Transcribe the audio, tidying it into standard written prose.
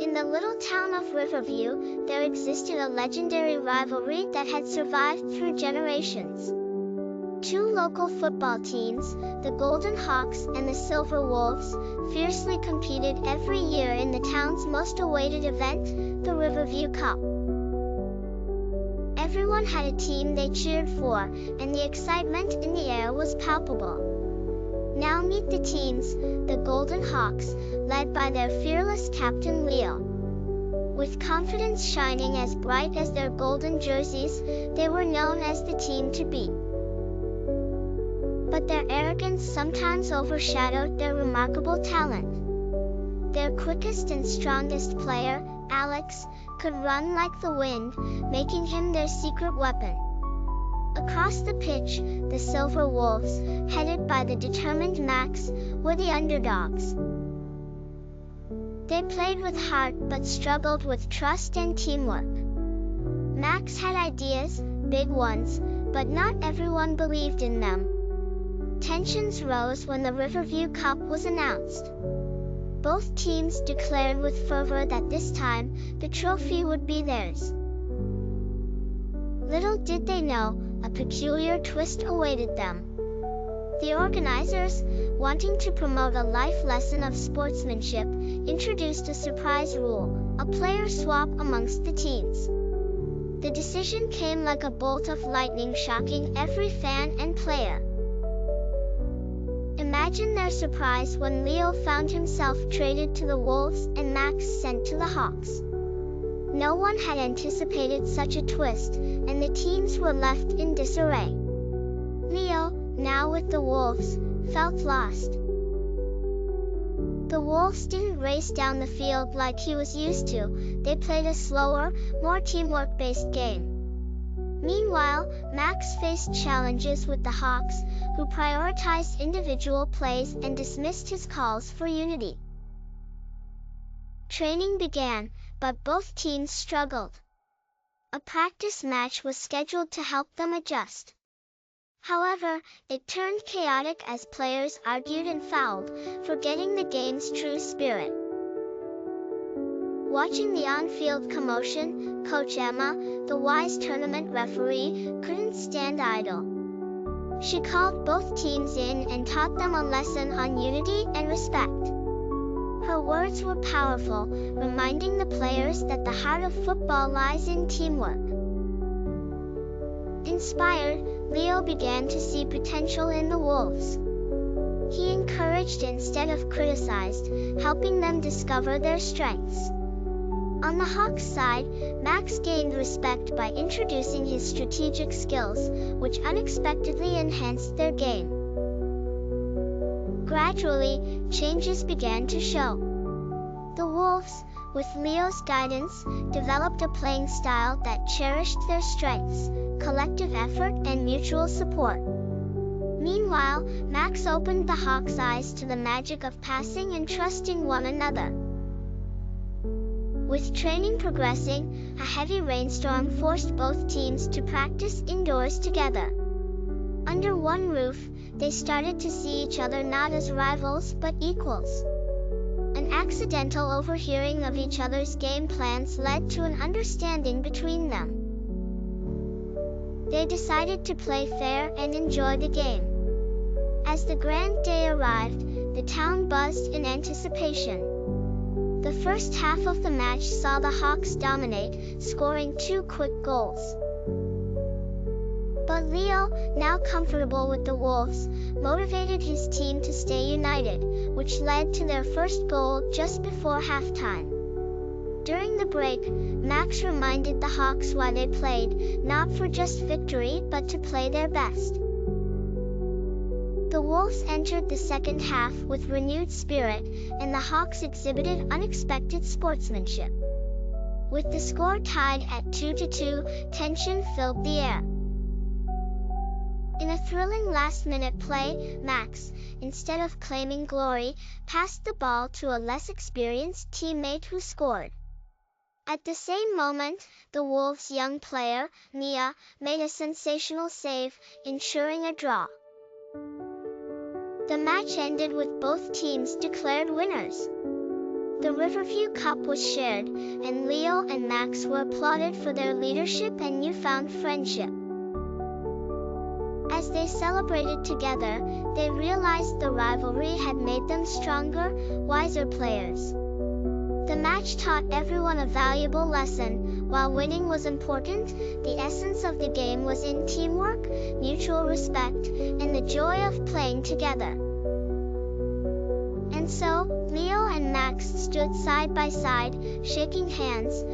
In the little town of Riverview, there existed a legendary rivalry that had survived through generations. Two local football teams, the Golden Hawks and the Silver Wolves, fiercely competed every year in the town's most awaited event, the Riverview Cup. Everyone had a team they cheered for, and the excitement in the air was palpable. Now meet the teams, the Golden Hawks, led by their fearless captain Leo. With confidence shining as bright as their golden jerseys, they were known as the team to beat. But their arrogance sometimes overshadowed their remarkable talent. Their quickest and strongest player, Alex, could run like the wind, making him their secret weapon. Across the pitch, the Silver Wolves, headed by the determined Max, were the underdogs. They played with heart but struggled with trust and teamwork. Max had ideas, big ones, but not everyone believed in them. Tensions rose when the Riverview Cup was announced. Both teams declared with fervor that this time, the trophy would be theirs. Little did they know, a peculiar twist awaited them. The organizers, wanting to promote a life lesson of sportsmanship, introduced a surprise rule, a player swap amongst the teams. The decision came like a bolt of lightning, shocking every fan and player. Imagine their surprise when Leo found himself traded to the Wolves and Max sent to the Hawks. No one had anticipated such a twist, and the teams were left in disarray. Leo, now with the Wolves, felt lost. The Wolves didn't race down the field like he was used to, they played a slower, more teamwork-based game. Meanwhile, Max faced challenges with the Hawks, who prioritized individual plays and dismissed his calls for unity. Training began, but both teams struggled. A practice match was scheduled to help them adjust. However, it turned chaotic as players argued and fouled, forgetting the game's true spirit. Watching the on-field commotion, Coach Emma, the wise tournament referee, couldn't stand idle. She called both teams in and taught them a lesson on unity and respect. Her words were powerful, reminding the players that the heart of football lies in teamwork. Inspired, Leo began to see potential in the Wolves. He encouraged instead of criticized, helping them discover their strengths. On the Hawks side, Max gained respect by introducing his strategic skills, which unexpectedly enhanced their game. Gradually, changes began to show. The Wolves, with Leo's guidance, developed a playing style that cherished their strengths, collective effort, and mutual support. Meanwhile, Max opened the Hawks' eyes to the magic of passing and trusting one another. With training progressing, a heavy rainstorm forced both teams to practice indoors together. Under one roof, they started to see each other not as rivals but equals. An accidental overhearing of each other's game plans led to an understanding between them. They decided to play fair and enjoy the game. As the grand day arrived, the town buzzed in anticipation. The first half of the match saw the Hawks dominate, scoring 2 quick goals. But Leo, now comfortable with the Wolves, motivated his team to stay united, which led to their first goal just before halftime. During the break, Max reminded the Hawks why they played, not for just victory but to play their best. The Wolves entered the second half with renewed spirit, and the Hawks exhibited unexpected sportsmanship. With the score tied at 2-2, tension filled the air. In a thrilling last-minute play, Max, instead of claiming glory, passed the ball to a less experienced teammate who scored. At the same moment, the Wolves' young player, Mia, made a sensational save, ensuring a draw. The match ended with both teams declared winners. The Riverview Cup was shared, and Leo and Max were applauded for their leadership and newfound friendship. As they celebrated together, they realized the rivalry had made them stronger, wiser players. The match taught everyone a valuable lesson. While winning was important, the essence of the game was in teamwork, mutual respect, and the joy of playing together. And so, Leo and Max stood side by side, shaking hands,